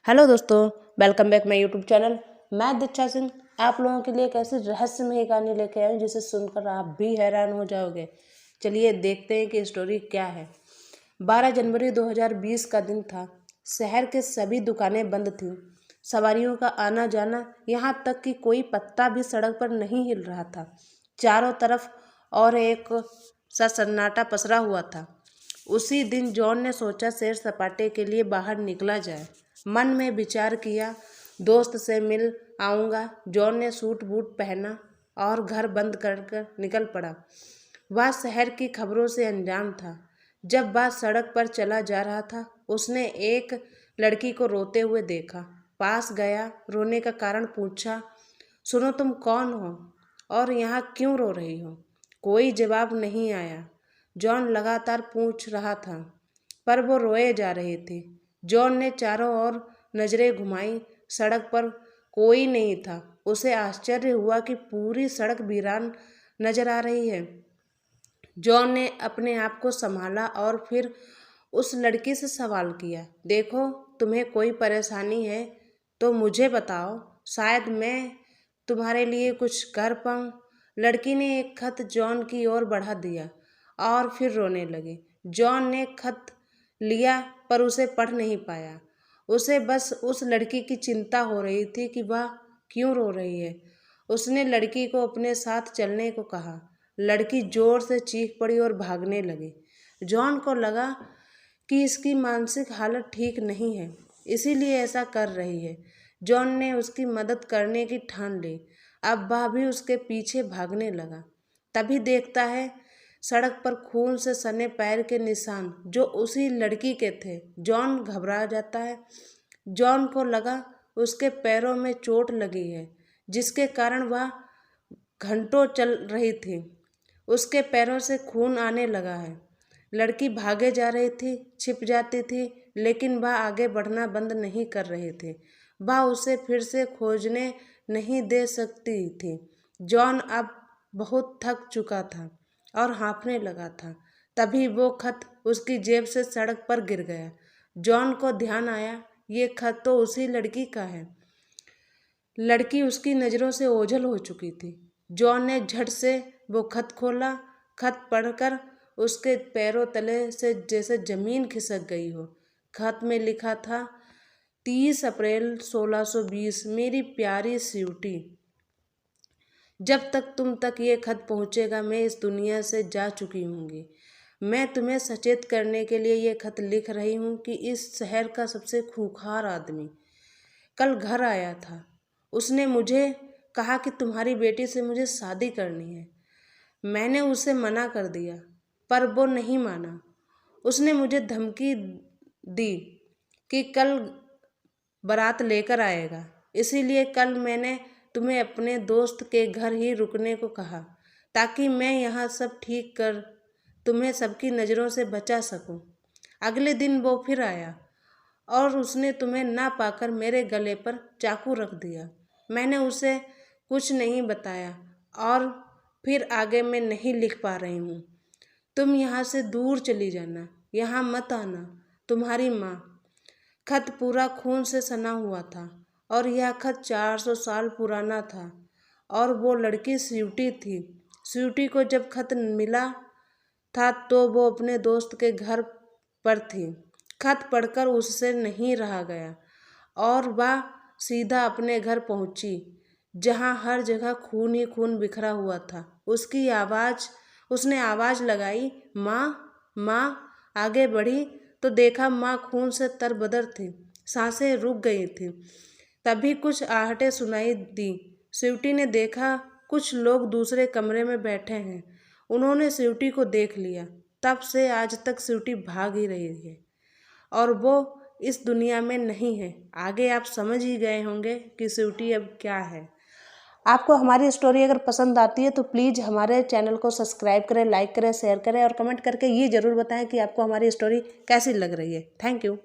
Hello दोस्तों, welcome back my YouTube channel. मैं दीक्षा सिंह आप लोगों के लिए एक ऐसी रहस्यमय कहानी लेके आई हूँ जिसे सुनकर आप भी हैरान हो जाओगे। चलिए देखते हैं कि स्टोरी क्या है। 12 जनवरी 2020 का दिन था। शहर के सभी दुकानें बंद थीं। सवारियों का आना जाना, यहाँ तक कि कोई पत्ता भी सड़क पर नहीं हिल रहा था। चारों तरफ और एक सा सन्नाटा पसरा हुआ था। उसी दिन जॉन ने सोचा सैर सपाटे के लिए बाहर निकला जाए। मन में विचार किया, दोस्त से मिल आऊँगा। जॉन ने सूट बूट पहना और घर बंद कर निकल पड़ा। वह शहर की खबरों से अनजान था। जब वह सड़क पर चला जा रहा था, उसने एक लड़की को रोते हुए देखा। पास गया, रोने का कारण पूछा, सुनो तुम कौन हो और यहाँ क्यों रो रही हो? कोई जवाब नहीं आया। जॉन लगातार पूछ रहा था, पर वो रोए जा रहे थे। जॉन ने चारों ओर नजरें घुमाई। सड़क पर कोई नहीं था। उसे आश्चर्य हुआ कि पूरी सड़क वीरान नजर आ रही है। जॉन ने अपने आप को संभाला और फिर उस लड़की से सवाल किया, देखो तुम्हें कोई परेशानी है तो मुझे बताओ, शायद मैं तुम्हारे लिए कुछ कर पाऊँ। लड़की ने एक खत जॉन की ओर बढ़ा दिया और फिर रोने लगी। जॉन ने खत लिया पर उसे पढ़ नहीं पाया। उसे बस उस लड़की की चिंता हो रही थी कि वह क्यों रो रही है। उसने लड़की को अपने साथ चलने को कहा। लड़की जोर से चीख पड़ी और भागने लगी। जॉन को लगा कि इसकी मानसिक हालत ठीक नहीं है, इसीलिए ऐसा कर रही है। जॉन ने उसकी मदद करने की ठान ली। अब वह भी उसके पीछे भागने लगा। तभी देखता है सड़क पर खून से सने पैर के निशान, जो उसी लड़की के थे। जॉन घबरा जाता है। जॉन को लगा उसके पैरों में चोट लगी है, जिसके कारण वह घंटों चल रही थी। उसके पैरों से खून आने लगा है। लड़की भागे जा रही थी, छिप जाती थी, लेकिन वह आगे बढ़ना बंद नहीं कर रहे थे। वह उसे फिर से खोजने नहीं दे सकती थी। जॉन अब बहुत थक चुका था और हाँफने लगा था। तभी वो खत उसकी जेब से सड़क पर गिर गया। जॉन को ध्यान आया, ये खत तो उसी लड़की का है। लड़की उसकी नज़रों से ओझल हो चुकी थी। जॉन ने झट से वो खत खोला। खत पढ़कर उसके पैरों तले से जैसे जमीन खिसक गई हो। खत में लिखा था, 30 अप्रैल 1620, मेरी प्यारी स्वीटी, जब तक तुम तक ये खत पहुँचेगा मैं इस दुनिया से जा चुकी होंगी। मैं तुम्हें सचेत करने के लिए ये खत लिख रही हूँ कि इस शहर का सबसे खूंखार आदमी कल घर आया था। उसने मुझे कहा कि तुम्हारी बेटी से मुझे शादी करनी है। मैंने उसे मना कर दिया, पर वो नहीं माना। उसने मुझे धमकी दी कि कल बारात लेकर आएगा। इसीलिए कल मैंने तुम्हें अपने दोस्त के घर ही रुकने को कहा, ताकि मैं यहाँ सब ठीक कर तुम्हें सबकी नज़रों से बचा सकूं। अगले दिन वो फिर आया और उसने तुम्हें ना पाकर मेरे गले पर चाकू रख दिया। मैंने उसे कुछ नहीं बताया और फिर आगे मैं नहीं लिख पा रही हूँ। तुम यहाँ से दूर चली जाना, यहाँ मत आना। तुम्हारी माँ। खत पूरा खून से सना हुआ था और यह खत 400 साल पुराना था और वो लड़की स्वीटी थी। स्वीटी को जब खत मिला था तो वो अपने दोस्त के घर पर थी। खत पढ़कर उससे नहीं रहा गया और वह सीधा अपने घर पहुंची, जहां हर जगह खून ही खून बिखरा हुआ था। उसने आवाज़ लगाई, माँ माँ। आगे बढ़ी तो देखा माँ खून से तरबदर थी, सांसें रुक गई थी। तभी कुछ आहटें सुनाई दी। स्वीटी ने देखा कुछ लोग दूसरे कमरे में बैठे हैं। उन्होंने स्वीटी को देख लिया। तब से आज तक स्वीटी भाग ही रही है और वो इस दुनिया में नहीं है। आगे आप समझ ही गए होंगे कि स्वीटी अब क्या है। आपको हमारी स्टोरी अगर पसंद आती है तो प्लीज़ हमारे चैनल को सब्सक्राइब करें, लाइक करें, शेयर करें और कमेंट करके ये ज़रूर बताएं कि आपको हमारी स्टोरी कैसी लग रही है। Thank you.